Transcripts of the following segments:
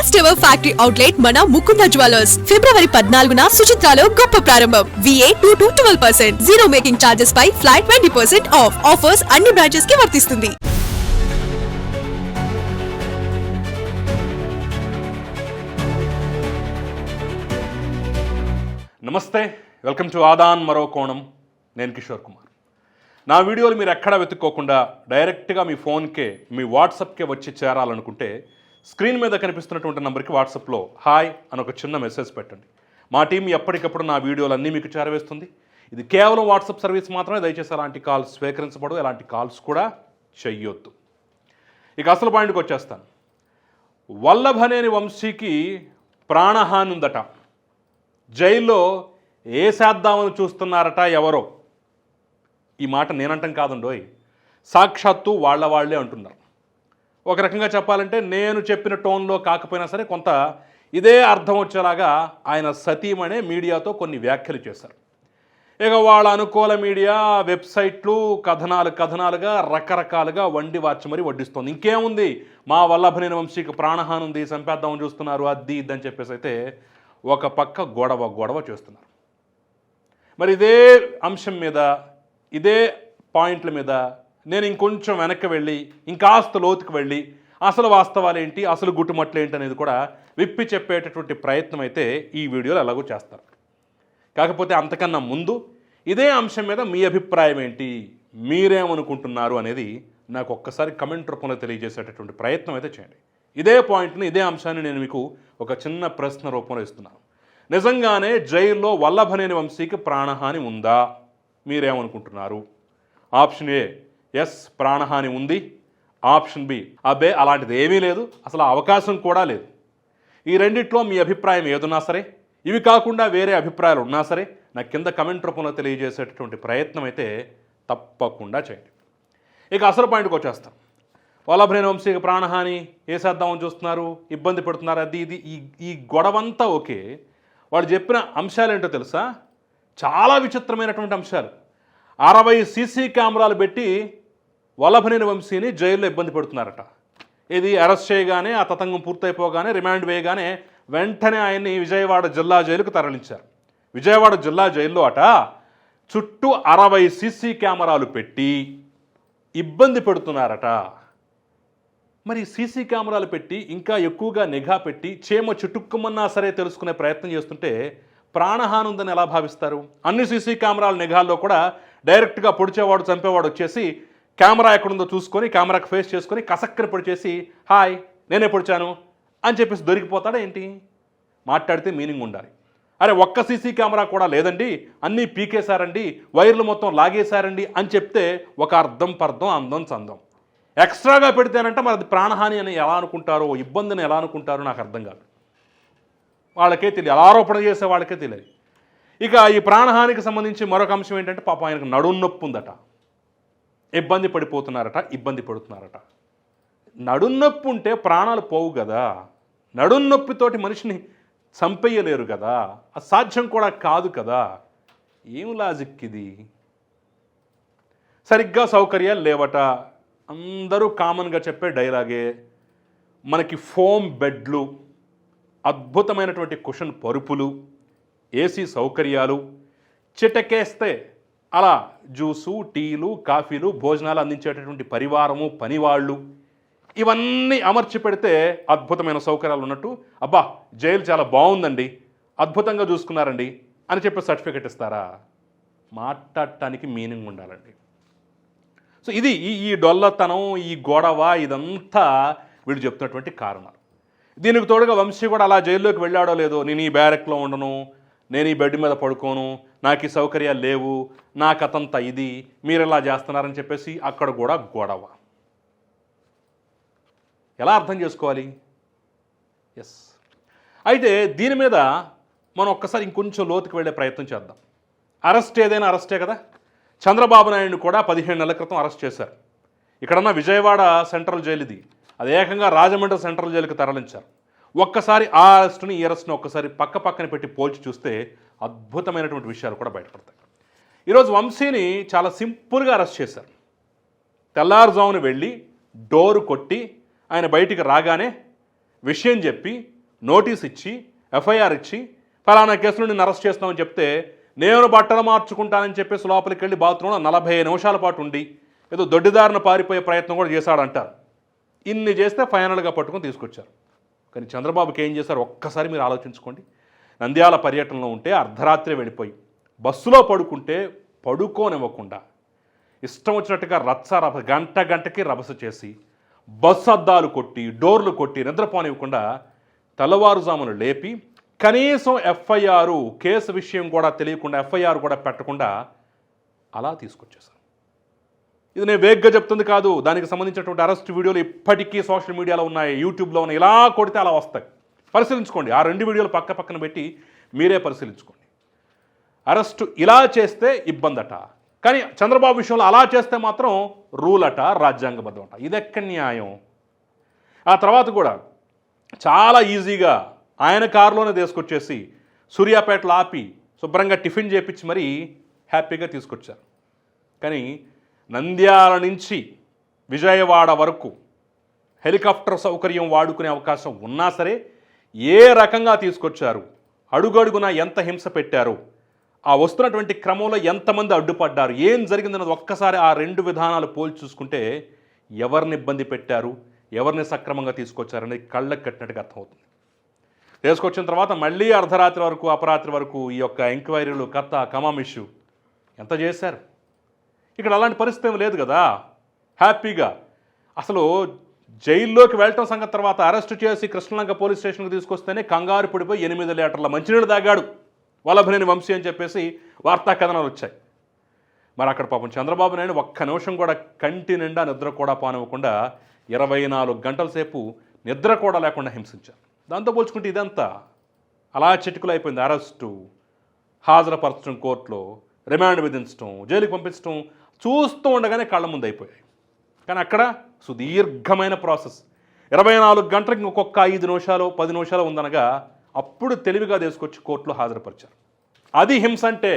First ever factory outlet మన Mukunda jewellers ఫిబ్రవరి 14న సుచిత్రాలో గొప్ప ప్రారంభం. VA 2 to 12%, zero making charges పై ఫ్లాట్ 20% ఆఫ్. ఆఫర్స్ అన్ని బ్రాంచెస్ కి వర్తిస్తుంది. నమస్తే, వెల్కమ్ టు ఆదాన్ మరో కోణం. నేను కిషోర్ కుమార్. నా వీడియోలు మీరు ఎక్కడా వెతుక్కోకుండా డైరెక్ట్గా మీ ఫోన్కే, మీ వాట్సాప్కే వచ్చి చేరాలనుకుంటే స్క్రీన్ మీద కనిపిస్తున్నటువంటి నెంబర్కి వాట్సాప్లో హాయ్ అని ఒక చిన్న మెసేజ్ పెట్టండి. మా టీం ఎప్పటికప్పుడు నా వీడియోలన్నీ మీకు చేరవేస్తుంది. ఇది కేవలం వాట్సాప్ సర్వీస్ మాత్రమే. దయచేసి అలాంటి కాల్స్ స్వీకరించబడవు, ఎలాంటి కాల్స్ కూడా చెయ్యొద్దు. ఇక అసలు పాయింట్కి వచ్చేస్తాను. వల్లభనేని వంశీకి ప్రాణహాని ఉందట. జైల్లో ఏసేద్దామని చూస్తున్నారట ఎవరో. ఈ మాట నేనంటాం కాదండోయ్, సాక్షాత్తు వాళ్ళే అంటున్నారు. ఒక రకంగా చెప్పాలంటే నేను చెప్పిన టోన్లో కాకపోయినా సరే కొంత ఇదే అర్థం వచ్చేలాగా ఆయన సతీమణే మీడియాతో కొన్ని వ్యాఖ్యలు చేశారు. ఇక వాళ్ళ అనుకూల మీడియా వెబ్సైట్లు కథనాలుగా రకరకాలుగా వండి వార్చి మరీ వడ్డిస్తోంది. ఇంకేముంది, మా వల్లభనేని వంశీకి ప్రాణహాని ఉంది, చంపేద్దామని చూస్తున్నారు, అది ఇదని చెప్పేసి అయితే ఒక పక్క గొడవ చేస్తున్నారు. మరి ఇదే అంశం మీద, ఇదే పాయింట్ల మీద నేను ఇంకొంచెం వెనక్కి వెళ్ళి ఇంకాస్త లోతుకు వెళ్ళి అసలు వాస్తవాలు ఏంటి, అసలు గుట్టుమట్లు ఏంటి అనేది కూడా విప్పి చెప్పేటటువంటి ప్రయత్నం అయితే ఈ వీడియోలో ఎలాగో చేస్తారు. కాకపోతే అంతకన్నా ముందు ఇదే అంశం మీద మీ అభిప్రాయం ఏంటి, మీరేమనుకుంటున్నారు అనేది నాకు ఒక్కసారి కమెంట్ రూపంలో తెలియజేసేటటువంటి ప్రయత్నం అయితే చేయండి. ఇదే పాయింట్ని, ఇదే అంశాన్ని నేను మీకు ఒక చిన్న ప్రశ్న రూపంలో ఇస్తున్నాను. నిజంగానే జైల్లో వల్లభనేని వంశీకి ప్రాణహాని ఉందా? మీరేమనుకుంటున్నారు? ఆప్షన్ ఏ ఎస్, ప్రాణహాని ఉంది. ఆప్షన్ బి అబ్బే అలాంటిది ఏమీ లేదు, అసలు అవకాశం కూడా లేదు. ఈ రెండిట్లో మీ అభిప్రాయం ఏదున్నా సరే, ఇవి కాకుండా వేరే అభిప్రాయాలు ఉన్నా సరే నాకు కింద కమెంట్ రూపంలో తెలియజేసేటటువంటి ప్రయత్నం అయితే తప్పకుండా చేయండి. ఇక అసలు పాయింట్కి వచ్చేస్తాం. వల్లభనేని వంశీకి ప్రాణహాని వేసేద్దామని చూస్తున్నారు, ఇబ్బంది పడుతున్నారు, అది ఇది ఈ గొడవంతా ఓకే. వాళ్ళు చెప్పిన అంశాలు ఏంటో తెలుసా? చాలా విచిత్రమైనటువంటి అంశాలు. 60 సీసీ కెమెరాలు పెట్టి వల్లభనేని వంశీని జైల్లో ఇబ్బంది పెడుతున్నారట. ఇది అరెస్ట్ చేయగానే, ఆ తతంగం పూర్తయిపోగానే, రిమాండ్ వేయగానే వెంటనే ఆయన్ని విజయవాడ జిల్లా జైలుకు తరలించారు. విజయవాడ జిల్లా జైల్లో అట చుట్టూ 60 సీసీ కెమెరాలు పెట్టి ఇబ్బంది పెడుతున్నారట. మరి సీసీ కెమెరాలు పెట్టి ఇంకా ఎక్కువగా నిఘా పెట్టి చీమ చుట్టుక్కుమన్నా సరే తెలుసుకునే ప్రయత్నం చేస్తుంటే ప్రాణహాని ఉందని ఎలా భావిస్తారు? అన్ని సీసీ కెమెరాల నిఘాల్లో కూడా డైరెక్ట్గా పొడిచేవాడు, చంపేవాడు వచ్చేసి కెమెరా ఎక్కడుందో చూసుకొని కెమెరాకి ఫేస్ చేసుకొని కసక్కని పొడిచేసి హాయ్ నేనే పొడిచాను అని చెప్పేసి దొరికిపోతాడా ఏంటి? మాట్లాడితే మీనింగ్ ఉండాలి. అరే ఒక్క సీసీ కెమెరా కూడా లేదండి, అన్నీ పీకేశారండి, వైర్లు మొత్తం లాగేశారండి అని చెప్తే ఒక అర్థం పర్థం, అందం చందం. ఎక్స్ట్రాగా పెడితేనంటే మరి అది ప్రాణహాని అని ఎలా అనుకుంటారో, ఇబ్బందిని ఎలా అనుకుంటారో నాకు అర్థం కాదు. వాళ్ళకే తెలియదు, ఆరోపణ చేసే వాళ్ళకే తెలియదు. ఇక ఈ ప్రాణహానికి సంబంధించి మరొక అంశం ఏంటంటే పాపం ఆయనకు నడుం నొప్పి ఉందట. ఇబ్బంది పడుతున్నారట. నడుం నొప్పి ఉంటే ప్రాణాలు పోవు కదా. నడుం నొప్పితోటి మనిషిని చంపేయలేరు కదా, అసాధ్యం కూడా కాదు కదా. ఏం లాజిక్ ఇది? సరిగ్గా సౌకర్యాలు లేవట. అందరూ కామన్గా చెప్పే డైలాగే. మనకి ఫోమ్ బెడ్లు, అద్భుతమైనటువంటి కుషన్ పరుపులు, ఏసీ సౌకర్యాలు, చిటకేస్తే అలా జ్యూసు, టీలు, కాఫీలు, భోజనాలు అందించేటటువంటి పరివారము, పనివాళ్ళు, ఇవన్నీ అమర్చి పెడితే అద్భుతమైన సౌకర్యాలు ఉన్నట్టు అబ్బా జైలు చాలా బాగుందండి, అద్భుతంగా చూసుకున్నారండి అని చెప్పి సర్టిఫికెట్ ఇస్తారా? మాట్లాడటానికి మీనింగ్ ఉండాలండి. సో ఇది ఈ డొల్లతనం, ఈ గొడవ, ఇదంతా వీళ్ళు చెప్తున్నటువంటి కారణాలు. దీనికి తోడుగా వంశీ కూడా అలా జైల్లోకి వెళ్ళాడో లేదో, నేను ఈ బ్యారెక్లో ఉండను, నేను ఈ బెడ్ మీద పడుకోను, నాకు ఈ సౌకర్యాలు లేవు, నా కథంతా ఇది, మీరు ఇలా చేస్తున్నారని చెప్పేసి అక్కడ కూడా గొడవ. ఎలా అర్థం చేసుకోవాలి? ఎస్. అయితే దీని మీద మనం ఒక్కసారి ఇంకొంచెం లోతుకు వెళ్ళే ప్రయత్నం చేద్దాం. అరెస్ట్ ఏదైనా అరెస్టే కదా. చంద్రబాబు నాయుడు కూడా 15 నెలల క్రితం అరెస్ట్ చేశారు. ఇక్కడన్న విజయవాడ సెంట్రల్ జైలు ఇది, అది ఏకంగా రాజమండ్రి సెంట్రల్ జైలుకి తరలించారు. ఒక్కసారి ఆ అరెస్టుని, ఈ అరెస్టుని ఒక్కసారి పక్కన పెట్టి పోల్చి చూస్తే అద్భుతమైనటువంటి విషయాలు కూడా బయటపడతాయి. ఈరోజు వంశీని చాలా సింపుల్గా అరెస్ట్ చేశారు. తెల్లారుజామున వెళ్ళి డోరు కొట్టి ఆయన బయటికి రాగానే విషయం చెప్పి నోటీస్ ఇచ్చి ఎఫ్ఐఆర్ ఇచ్చి ఫలానా కేసులో నేను అరెస్ట్ చేస్తామని చెప్తే నేను బట్టలు మార్చుకుంటానని చెప్పేసి లోపలికి వెళ్ళి బాత్రూంలో 40 నిమిషాల పాటు ఉండి ఏదో దొడ్డిదారిన పారిపోయే ప్రయత్నం కూడా చేశాడంటారు. ఇన్ని చేస్తే ఫైనల్గా పట్టుకొని తీసుకొచ్చారు. కానీ చంద్రబాబుకి ఏం చేశారు ఒక్కసారి మీరు ఆలోచించుకోండి. నంద్యాల పర్యటనలో ఉంటే అర్ధరాత్రి వెళ్ళిపోయి బస్సులో పడుకుంటే పడుకోనివ్వకుండా ఇష్టం వచ్చినట్టుగా గంటకి రభస చేసి బస్సు అద్దాలు కొట్టి డోర్లు కొట్టి నిద్రపోనివ్వకుండా తెల్లవారుజామును లేపి కనీసం ఎఫ్ఐఆర్ కేసు విషయం కూడా తెలియకుండా ఎఫ్ఐఆర్ కూడా పెట్టకుండా అలా తీసుకొచ్చేశారు. ఇది నేను వేగ్గా చెప్తుంది కాదు. దానికి సంబంధించినటువంటి అరెస్ట్ వీడియోలు ఇప్పటికీ సోషల్ మీడియాలో ఉన్నాయి, యూట్యూబ్లో ఉన్నాయి. ఇలా కొడితే అలా వస్తాయి. పరిశీలించుకోండి. ఆ 2 వీడియోలు పక్కన పెట్టి మీరే పరిశీలించుకోండి. అరెస్టు ఇలా చేస్తే ఇబ్బందట, కానీ చంద్రబాబు విషయంలో అలా చేస్తే మాత్రం రూల్ అట, రాజ్యాంగబద్ధం అట. ఇదెక్క న్యాయం? ఆ తర్వాత కూడా చాలా ఈజీగా ఆయన కారులోనే తీసుకొచ్చేసి సూర్యాపేటలో ఆపి శుభ్రంగా టిఫిన్ చేపించి మరీ హ్యాపీగా తీసుకొచ్చారు. కానీ నంద్యాల నుంచి విజయవాడ వరకు హెలికాప్టర్ సౌకర్యం వాడుకునే అవకాశం ఉన్నా సరే ఏ రకంగా తీసుకొచ్చారు, అడుగడుగునా ఎంత హింస పెట్టారు, ఆ వస్తున్నటువంటి క్రమంలో ఎంతమంది అడ్డుపడ్డారు, ఏం జరిగిందన్నది ఒక్కసారి ఆ 2 విధానాలు పోల్చి చూసుకుంటే ఎవరిని ఇబ్బంది పెట్టారు, ఎవరిని సక్రమంగా తీసుకొచ్చారనేది కళ్ళకు కట్టినట్టుగా అర్థమవుతుంది. తీసుకొచ్చిన తర్వాత మళ్ళీ అర్ధరాత్రి వరకు అపరాత్రి వరకు ఈ యొక్క ఎంక్వైరీలు కమామిషు ఎంత చేశారు. ఇక్కడ అలాంటి పరిస్థితి ఏమి లేదు కదా. హ్యాపీగా అసలు జైల్లోకి వెళ్ళటం సంగతి తర్వాత అరెస్టు చేసి కృష్ణలంక పోలీస్ స్టేషన్కి తీసుకొస్తేనే కంగారు పడిపోయి 8 లీటర్ల మంచినీళ్ళు తాగాడు వల్లభనేని వంశీ అని చెప్పేసి వార్తా కథనాలు వచ్చాయి. మరి అక్కడ పాపం చంద్రబాబు నాయుడు ఒక్క నిమిషం కూడా కంటి నిండా నిద్ర కూడా పానివ్వకుండా 24 గంటల సేపు నిద్ర కూడా లేకుండా హింసించారు. దాంతో పోల్చుకుంటే ఇదంతా అలా చిటికలు అయిపోయింది. అరెస్టు, హాజరుపరచడం కోర్టులో, రిమాండ్ విధించడం, జైలుకి పంపించడం చూస్తూ ఉండగానే కళ్ళ ముందు అయిపోయాయి. కానీ అక్కడ సుదీర్ఘమైన ప్రాసెస్. 24 గంటలకు ఇంకొక 5 నిమిషాలు 10 నిమిషాలు ఉందనగా అప్పుడు తెలివిగా తీసుకొచ్చి కోర్టులో హాజరుపరిచారు. అది హింస అంటే.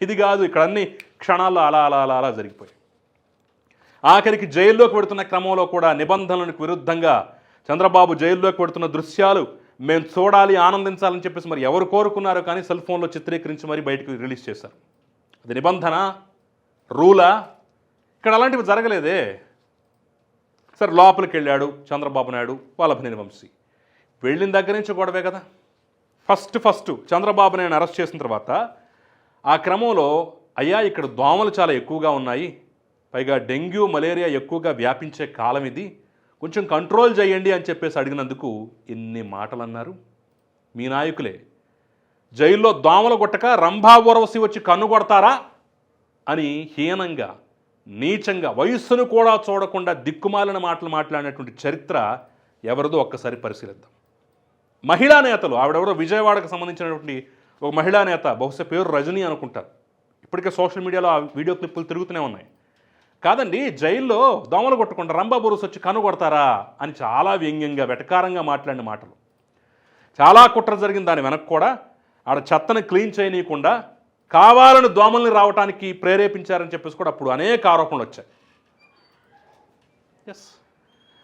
ఇది కాదు. ఇక్కడ అన్ని క్షణాల్లో అలా అలా అలా అలా జరిగిపోయాయి. ఆఖరికి జైల్లోకి పెడుతున్న క్రమంలో కూడా నిబంధనలకు విరుద్ధంగా చంద్రబాబు జైల్లోకి పెడుతున్న దృశ్యాలు మేము చూడాలి, ఆనందించాలని చెప్పేసి మరి ఎవరు కోరుకున్నారో కానీ సెల్ ఫోన్లో చిత్రీకరించి మరి బయటకు రిలీజ్ చేశారు. అది నిబంధన, రూలా? ఇక్కడ అలాంటివి జరగలేదే. సరే, లోపలికి వెళ్ళాడు చంద్రబాబు నాయుడు, వల్లభనేని వంశీ. వెళ్ళిన దగ్గర నుంచి గొడవే కదా. ఫస్ట్ చంద్రబాబు నాయుడు అరెస్ట్ చేసిన తర్వాత ఆ క్రమంలో అయ్యా ఇక్కడ దోమలు చాలా ఎక్కువగా ఉన్నాయి, పైగా డెంగ్యూ మలేరియా ఎక్కువగా వ్యాపించే కాలం ఇది, కొంచెం కంట్రోల్ చేయండి అని చెప్పేసి అడిగినందుకు ఎన్ని మాటలు అన్నారు మీ నాయకులే. జైల్లో దోమలు కొట్టక రంభా ఊర్వశి వచ్చి కన్ను కొడతారా అని హీనంగా, నీచంగా, వయస్సును కూడా చూడకుండా దిక్కుమాలిన మాటలు మాట్లాడినటువంటి చరిత్ర ఎవరిదో ఒక్కసారి పరిశీలిద్దాం. మహిళా నేతలు, ఆవిడెవరో విజయవాడకు సంబంధించినటువంటి ఒక మహిళా నేత, బహుశా పేరు రజనీ అనుకుంటారు. ఇప్పటికే సోషల్ మీడియాలో ఆ వీడియో క్లిప్పులు తిరుగుతూనే ఉన్నాయి. కాదండి, జైల్లో దోమలు కొట్టకుండా రంభా బురుసు వచ్చి కన్ను కొడతారా అని చాలా వ్యంగ్యంగా, వెటకారంగా మాట్లాడిన మాటలు. చాలా కుట్ర జరిగింది దాని వెనక్కి కూడా. ఆడ చెత్తను క్లీన్ చేయనీయకుండా కావాలని దోమల్ని రావడానికి ప్రేరేపించారని చెప్పేసి కూడా అప్పుడు అనేక ఆరోపణలు వచ్చాయి. ఎస్,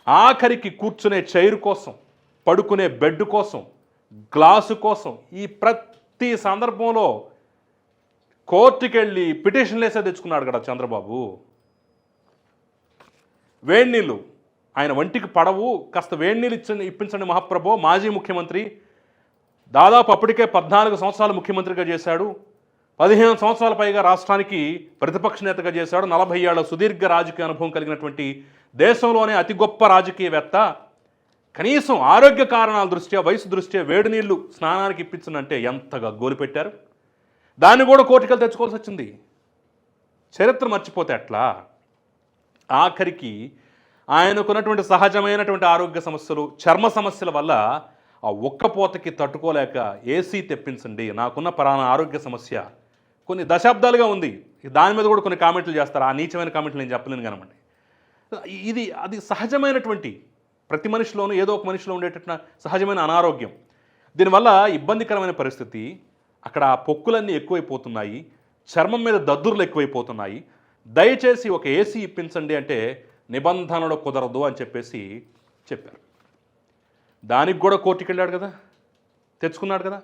ఆఖరికి కూర్చునే చైర్ కోసం, పడుకునే బెడ్ కోసం, గ్లాసు కోసం ఈ ప్రతి సందర్భంలో కోర్టుకి వెళ్ళి పిటిషన్లు వేసే తెచ్చుకున్నాడు కదా చంద్రబాబు. వేడి నీళ్ళు ఆయన వంటికి పడవు, కాస్త వేడి నీళ్ళు ఇప్పించండి మహాప్రభో. మాజీ ముఖ్యమంత్రి, దాదాపు అప్పటికే 14 సంవత్సరాలు ముఖ్యమంత్రిగా చేశాడు, 15 సంవత్సరాల పైగా రాష్ట్రానికి ప్రతిపక్ష నేతగా చేశాడు, 40 ఏళ్ల సుదీర్ఘ రాజకీయ అనుభవం కలిగినటువంటి దేశంలోనే అతి గొప్ప రాజకీయవేత్త. కనీసం ఆరోగ్య కారణాల దృష్ట్యా, వయసు దృష్ట్యా వేడి నీళ్లు స్నానానికి ఇప్పించనంటే ఎంతగా గోలు పెట్టారు. దాన్ని కూడా కోర్టుకెళ్ళి తెచ్చుకోవాల్సి వచ్చింది. చరిత్ర మర్చిపోతే ఎట్లా? ఆఖరికి ఆయనకున్నటువంటి సహజమైనటువంటి ఆరోగ్య సమస్యలు, చర్మ సమస్యల వల్ల ఆ ఒక్కపోతకి తట్టుకోలేక ఏసీ తెప్పించండి, నాకున్న పరాణ ఆరోగ్య సమస్య కొన్ని దశాబ్దాలుగా ఉంది, దాని మీద కూడా కొన్ని కామెంట్లు చేస్తారు. ఆ నీచమైన కామెంట్లు నేను చెప్పలేను కనమండి. అది సహజమైనటువంటి, ప్రతి మనిషిలోనూ ఏదో ఒక మనిషిలో ఉండేటట్టు సహజమైన అనారోగ్యం. దీనివల్ల ఇబ్బందికరమైన పరిస్థితి. అక్కడ ఆ పొక్కులన్నీ ఎక్కువైపోతున్నాయి, చర్మం మీద దద్దుర్లు ఎక్కువైపోతున్నాయి. దయచేసి ఒక ఏసీ ఇప్పించండి అంటే నిబంధనలు కుదరదు అని చెప్పేసి చెప్పారు. దానికి కూడా కోర్టుకి వెళ్ళాడు కదా, తెచ్చుకున్నాడు కదా.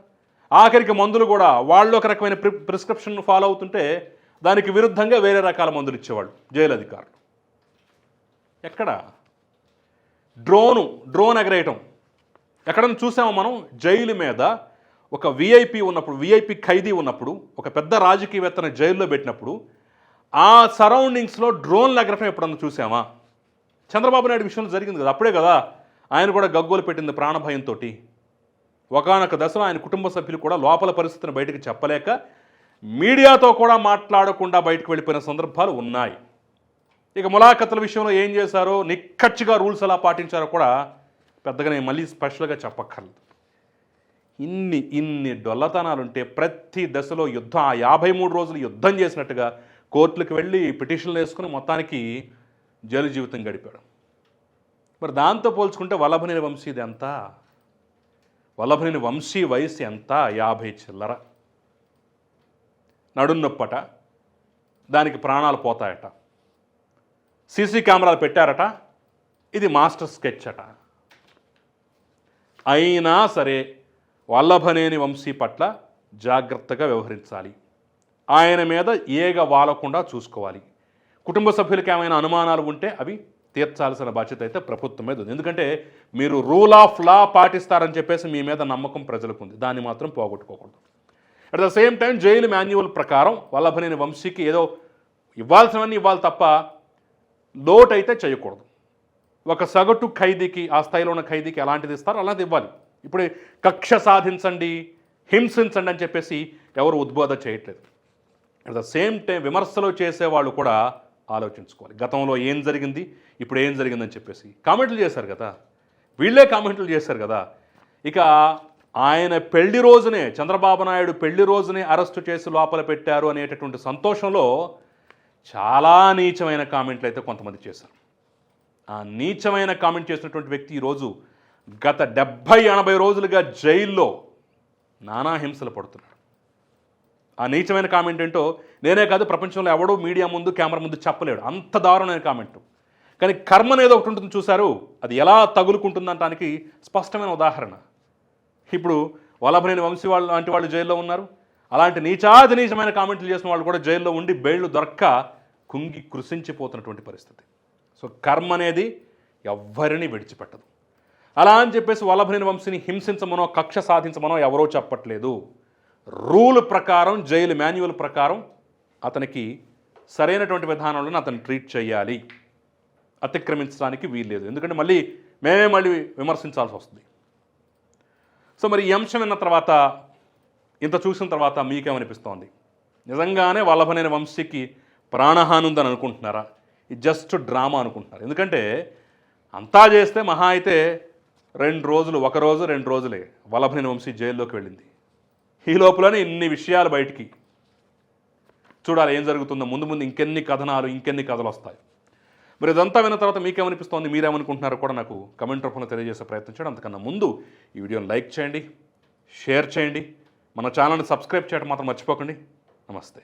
ఆఖరికి మందులు కూడా వాళ్ళు ఒక రకమైన ప్రిస్క్రిప్షన్ ఫాలో అవుతుంటే దానికి విరుద్ధంగా వేరే రకాల మందులు ఇచ్చేవాళ్ళు జైలు అధికారులు. ఎక్కడ డ్రోన్ ఎగరేయటం ఎక్కడన్నా చూసామో మనం? జైలు మీద ఒక విఐపి ఉన్నప్పుడు, విఐపి ఖైదీ ఉన్నప్పుడు, ఒక పెద్ద రాజకీయవేత్తను జైల్లో పెట్టినప్పుడు ఆ సరౌండింగ్స్లో డ్రోన్లు ఎగరటం ఎప్పుడన్నా చూసామా? చంద్రబాబు నాయుడు విషయంలో జరిగింది కదా, అప్పుడే కదా ఆయన కూడా గగ్గోలు పెట్టింది ప్రాణభయంతో. ఒకానొక దశలో ఆయన కుటుంబ సభ్యులు కూడా లోపల పరిస్థితిని బయటకు చెప్పలేక మీడియాతో కూడా మాట్లాడకుండా బయటకు వెళ్ళిపోయిన సందర్భాలు ఉన్నాయి. ఇక ములాఖతుల విషయంలో ఏం చేశారో, నిక్కచ్చిగా రూల్స్ ఎలా పాటించారో కూడా పెద్దగా నేను మళ్ళీ స్పెషల్గా చెప్పక్కర్లేదు. ఇన్ని డొల్లతనాలుంటే ప్రతి దశలో యుద్ధం, ఆ 53 రోజులు యుద్ధం చేసినట్టుగా కోర్టులకు వెళ్ళి పిటిషన్లు వేసుకుని మొత్తానికి జైలు జీవితం గడిపాడు. మరి దాంతో పోల్చుకుంటే వల్లభనేని వంశీది ఎంత? వల్లభనేని వంశీ వయసు ఎంత? 50 చిల్లర. నడున్నొప్పట, దానికి ప్రాణాలు పోతాయట, సీసీ కెమెరాలు పెట్టారట, ఇది మాస్టర్ స్కెచ్ అట. అయినా సరే వల్లభనేని వంశీ పట్ల జాగ్రత్తగా వ్యవహరించాలి, ఆయన మీద ఏగ వాలకుండా చూసుకోవాలి. కుటుంబ సభ్యులకి ఏమైనా అనుమానాలు ఉంటే అవి తీర్చాల్సిన బాధ్యత అయితే ప్రభుత్వం మీద ఉంది. ఎందుకంటే మీరు రూల్ ఆఫ్ లా పాటిస్తారని చెప్పేసి మీ మీద నమ్మకం ప్రజలకు ఉంది, దాన్ని మాత్రం పోగొట్టుకోకూడదు. At the same time jail manual ప్రకారం వల్లభనేని వంశీకి ఏదో ఇవ్వాల్సినవన్నీ ఇవ్వాలి తప్ప లోటు అయితే చేయకూడదు. ఒక సగటు ఖైదీకి, ఆ స్థాయిలో ఉన్న ఖైదీకి ఎలాంటిది ఇస్తారో అలాంటిది ఇవ్వాలి. ఇప్పుడు కక్ష సాధించండి, హింసించండి అని చెప్పేసి ఎవరు ఉద్బోధ చేయట్లేదు. అట్ ద సేమ్ టైం విమర్శలు చేసేవాళ్ళు కూడా ఆలోచించుకోవాలి, గతంలో ఏం జరిగింది, ఇప్పుడు ఏం జరిగిందని చెప్పేసి. కామెంట్లు చేశారు కదా, వీళ్ళే కామెంట్లు చేశారు కదా. ఇక ఆయన పెళ్లి రోజునే, చంద్రబాబు నాయుడు పెళ్లి రోజునే అరెస్టు చేసి లోపల పెట్టారు అనేటటువంటి సంతోషంలో చాలా నీచమైన కామెంట్లు అయితే కొంతమంది చేశారు. ఆ నీచమైన కామెంట్ చేసినటువంటి వ్యక్తి ఈరోజు గత 70-80 రోజులుగా జైల్లో నానా హింసలు పడుతున్నాడు. ఆ నీచమైన కామెంట్ ఏంటో నేనే కాదు, ప్రపంచంలో ఎవడో మీడియా ముందు, కెమెరా ముందు చెప్పలేడు, అంత దారుణమైన కామెంటు. కానీ కర్మ అనేది ఒకటి ఉంటుంది చూశారు, అది ఎలా తగులుకుంటుందంటానికి స్పష్టమైన ఉదాహరణ. ఇప్పుడు వల్లభనేని వంశీ వాళ్ళు లాంటి వాళ్ళు జైల్లో ఉన్నారు. అలాంటి నీచమైన కామెంట్లు చేసిన వాళ్ళు కూడా జైల్లో ఉండి బెయిళ్లు దొరక్క కుంగి కృషించిపోతున్నటువంటి పరిస్థితి. సో కర్మ అనేది ఎవ్వరిని విడిచిపెట్టదు. అలా అని చెప్పేసి వల్లభనేని వంశీని హింసించమనో కక్ష సాధించమనో ఎవరో చెప్పట్లేదు. రూల్ ప్రకారం, జైలు మాన్యువల్ ప్రకారం అతనికి సరైనటువంటి విధానంలో అతను ట్రీట్ చేయాలి, అతిక్రమించడానికి వీల్లేదు. ఎందుకంటే మేమే మళ్ళీ విమర్శించాల్సి వస్తుంది. సో మరి ఈ అంశం విన్న తర్వాత, ఇంత చూసిన తర్వాత మీకేమనిపిస్తోంది? నిజంగానే వల్లభనేని వంశీకి ప్రాణహాని ఉందని అనుకుంటున్నారా? ఇది జస్ట్ డ్రామా అనుకుంటున్నారు? ఎందుకంటే అంతా చేస్తే మహా అయితే 2 రోజులు, 1 రోజు 2 రోజులే వల్లభనేని వంశీ జైల్లోకి వెళ్ళింది. ఈ లోపలనే ఇన్ని విషయాలు బయటికి. చూడాలి ఏం జరుగుతుందో, ముందు ఇంకెన్ని కథనాలు, ఇంకెన్ని కథలు వస్తాయి. మరి ఇదంతా విన్న తర్వాత మీకేమనిపిస్తోంది, మీరేమనుకుంటున్నారో కూడా నాకు కమెంట్ రూపంలో తెలియజేసే ప్రయత్నం చేయండి. అంతకన్నా ముందు ఈ వీడియోని లైక్ చేయండి, షేర్ చేయండి, మన ఛానల్ని సబ్స్క్రైబ్ చేయడం మాత్రం మర్చిపోకండి. నమస్తే.